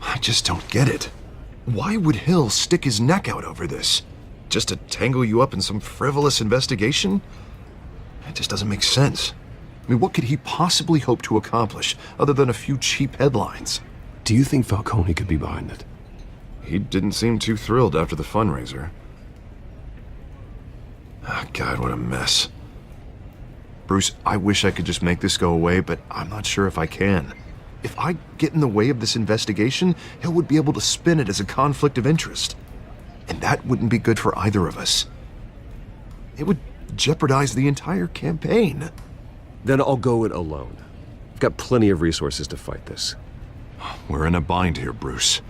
I just don't get it. Why would Hill stick his neck out over this? Just to tangle you up in some frivolous investigation? It just doesn't make sense. I mean, what could he possibly hope to accomplish other than a few cheap headlines? Do you think Falcone could be behind it? He didn't seem too thrilled after the fundraiser. Ah, God, what a mess. Bruce, I wish I could just make this go away, but I'm not sure if I can. If I get in the way of this investigation, Hill would be able to spin it as a conflict of interest. And that wouldn't be good for either of us. It would jeopardize the entire campaign. Then I'll go it alone. I've got plenty of resources to fight this. We're in a bind here, Bruce.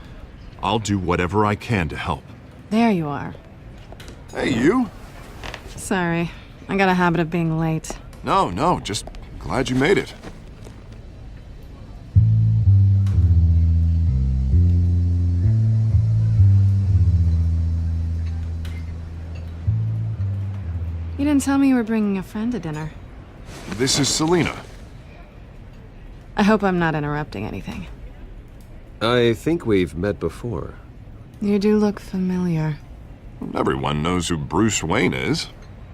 I'll do whatever I can to help. There you are. Hey, you? Sorry, I got a habit of being late. No, just glad you made it. You didn't tell me you were bringing a friend to dinner. This is Selina. I hope I'm not interrupting anything. I think we've met before. You do look familiar. Everyone knows who Bruce Wayne is.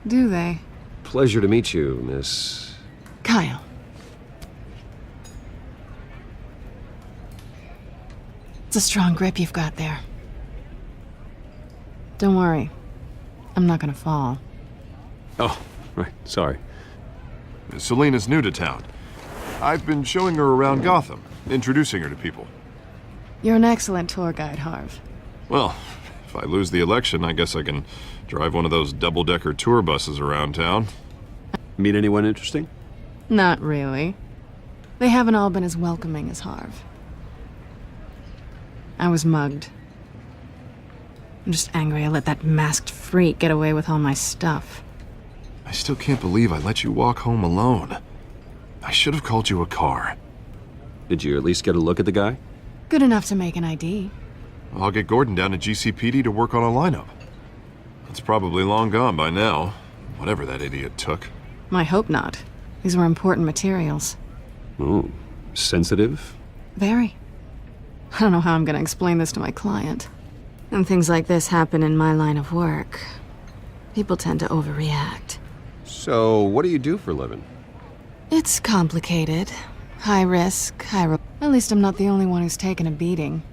Do they? Pleasure to meet you, Miss... Kyle. It's a strong grip you've got there. Don't worry. I'm not gonna fall. Oh, right, sorry. Selina's new to town. I've been showing her around Gotham, introducing her to people. You're an excellent tour guide, Harv. Well, if I lose the election, I guess I can drive one of those double-decker tour buses around town. Meet anyone interesting? Not really. They haven't all been as welcoming as Harv. I was mugged. I'm just angry I let that masked freak get away with all my stuff. I still can't believe I let you walk home alone. I should have called you a car. Did you at least get a look at the guy? Good enough to make an ID. I'll get Gordon down to GCPD to work on a lineup. It's probably long gone by now, whatever that idiot took. I hope not. These were important materials. Ooh, sensitive? Very. I don't know how I'm gonna explain this to my client. And things like this happen in my line of work. People tend to overreact. So, what do you do for a living? It's complicated. High risk, At least I'm not the only one who's taken a beating.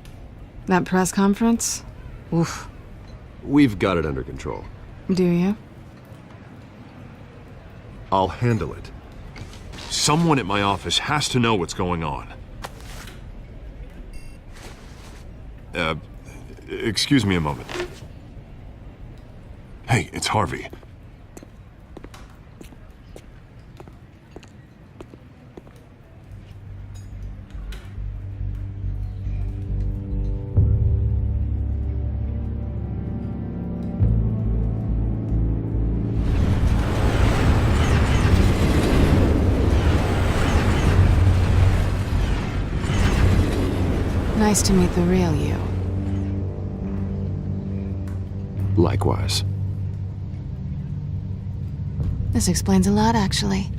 That press conference? Oof. We've got it under control. Do you? I'll handle it. Someone at my office has to know what's going on. Excuse me a moment. Hey, it's Harvey. Nice to meet the real you. Likewise. This explains a lot, actually.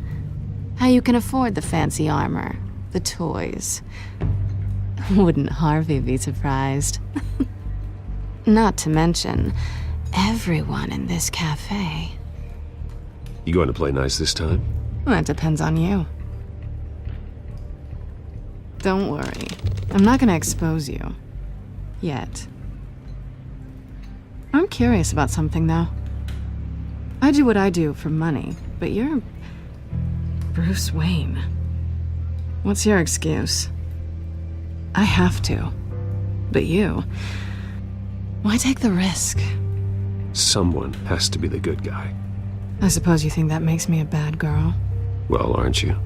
How you can afford the fancy armor, the toys. Wouldn't Harvey be surprised? Not to mention, everyone in this cafe. You going to play nice this time? Well, that depends on you. Don't worry. I'm not gonna expose you. Yet. I'm curious about something, though. I do what I do for money, but you're... Bruce Wayne. What's your excuse? I have to. But you... Why take the risk? Someone has to be the good guy. I suppose you think that makes me a bad girl. Well, aren't you?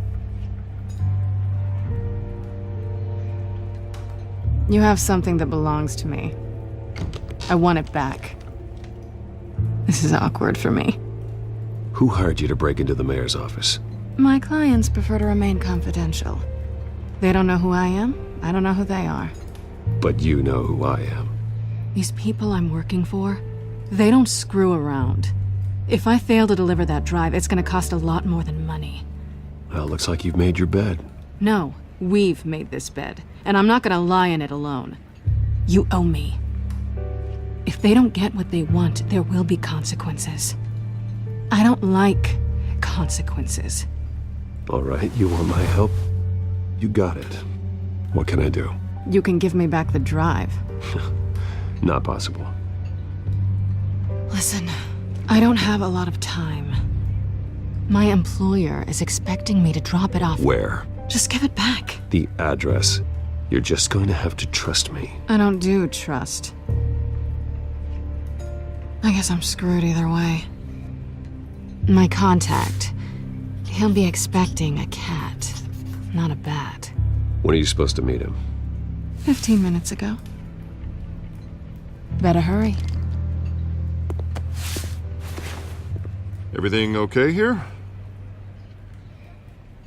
You have something that belongs to me. I want it back. This is awkward for me. Who hired you to break into the mayor's office? My clients prefer to remain confidential. They don't know who I am. I don't know who they are. But you know who I am. These people I'm working for, they don't screw around. If I fail to deliver that drive, it's gonna cost a lot more than money. Well, looks like you've made your bed. No, we've made this bed, and I'm not gonna lie in it alone. You owe me. If they don't get what they want, there will be consequences. I don't like consequences. All right, you want my help? You got it. What can I do? You can give me back the drive. Not possible. Listen, I don't have a lot of time. My employer is expecting me to drop it off. Where? Just give it back. The address. You're just going to have to trust me. I don't do trust. I guess I'm screwed either way. My contact. He'll be expecting a cat, not a bat. When are you supposed to meet him? 15 minutes ago. Better hurry. Everything okay here?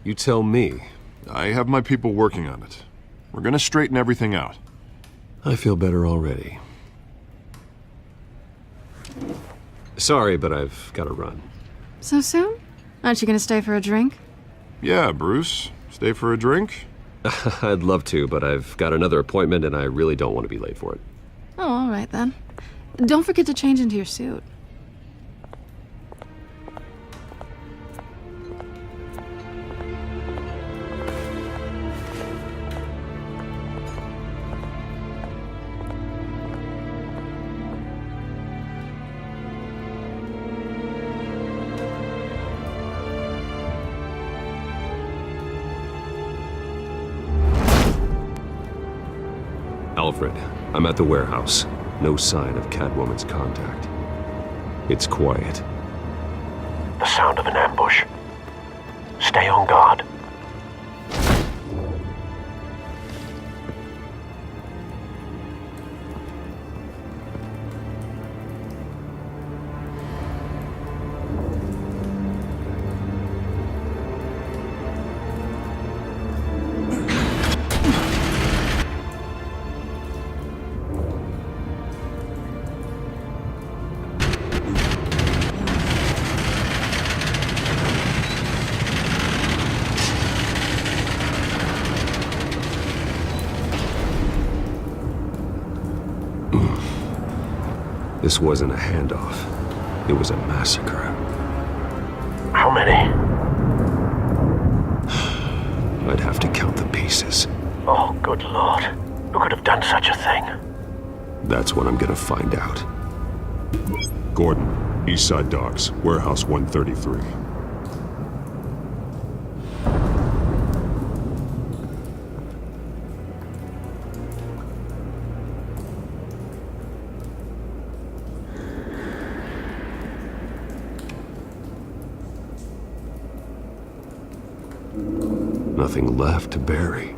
You tell me. I have my people working on it. We're gonna straighten everything out. I feel better already. Sorry, but I've got to run. So soon? Aren't you gonna stay for a drink? Yeah, Bruce. Stay for a drink? I'd love to, but I've got another appointment and I really don't want to be late for it. Oh, all right then. Don't forget to change into your suit. Alfred, I'm at the warehouse. No sign of Catwoman's contact. It's quiet. The sound of an ambush. Stay on guard. This wasn't a handoff. It was a massacre. How many? I'd have to count the pieces. Oh, good lord. Who could have done such a thing? That's what I'm gonna find out. Gordon, Eastside Docks, Warehouse 133. Nothing left to bury.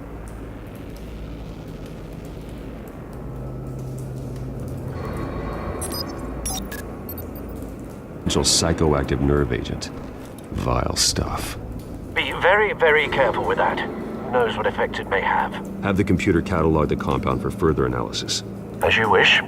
Psychoactive nerve agent. Vile stuff. Be very, very careful with that. Who knows what effects it may have. Have the computer catalog the compound for further analysis. As you wish.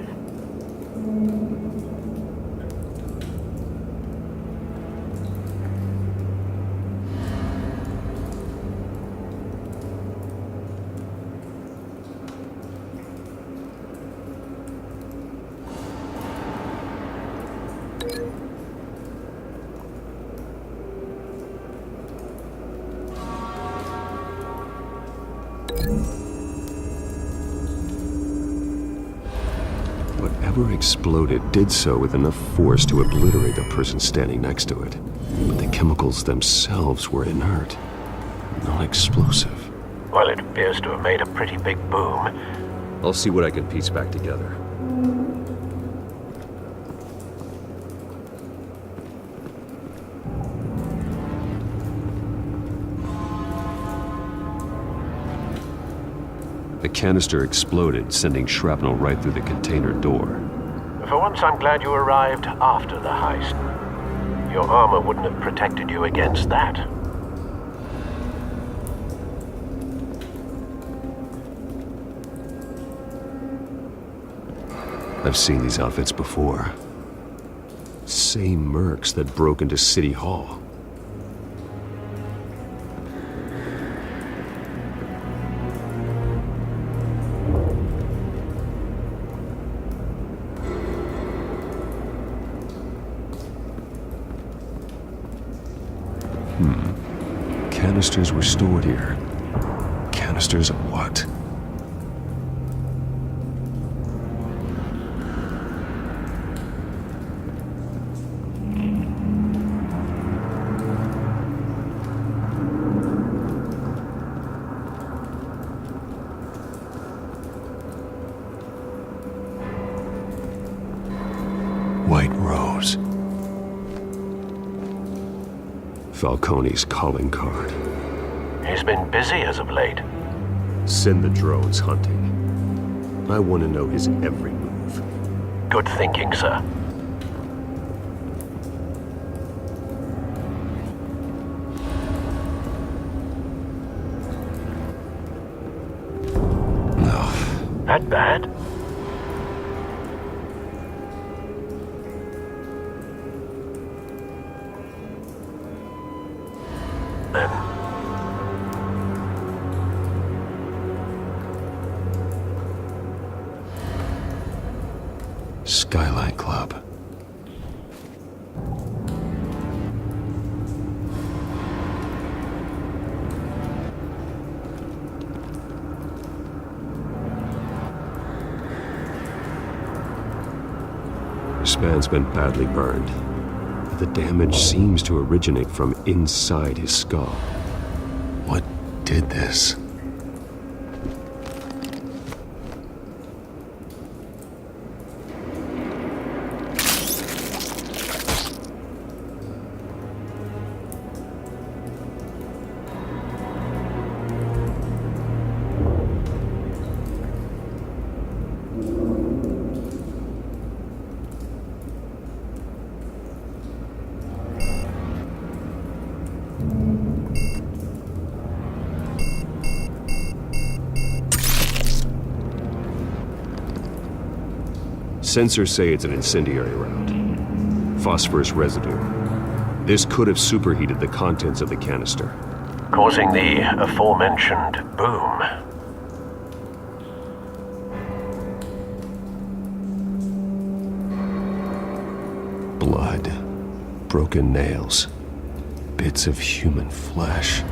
Whatever exploded did so with enough force to obliterate the person standing next to it. But the chemicals themselves were inert, not explosive. Well, it appears to have made a pretty big boom. I'll see what I can piece back together. The canister exploded, sending shrapnel right through the container door. For once, I'm glad you arrived after the heist. Your armor wouldn't have protected you against that. I've seen these outfits before. Same mercs that broke into City Hall. canisters were stored here. Canisters of what? White Rose. Falcone's calling card. He's been busy as of late. Send the drones hunting. I want to know his every move. Good thinking, sir. No. That bad? Then Skyline Club. This man's been badly burned. The damage seems to originate from inside his skull. What did this? Sensors say it's an incendiary round. Phosphorus residue. This could have superheated the contents of the canister. causing the aforementioned boom. Blood, broken nails, bits of human flesh.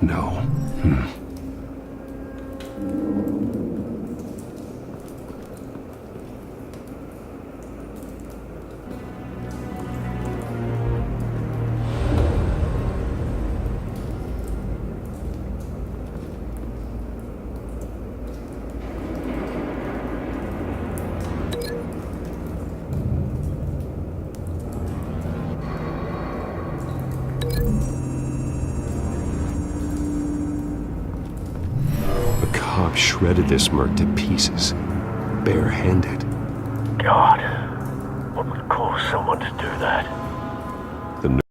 No. The cop shredded this merc to pieces, barehanded. God, what would cause someone to do that?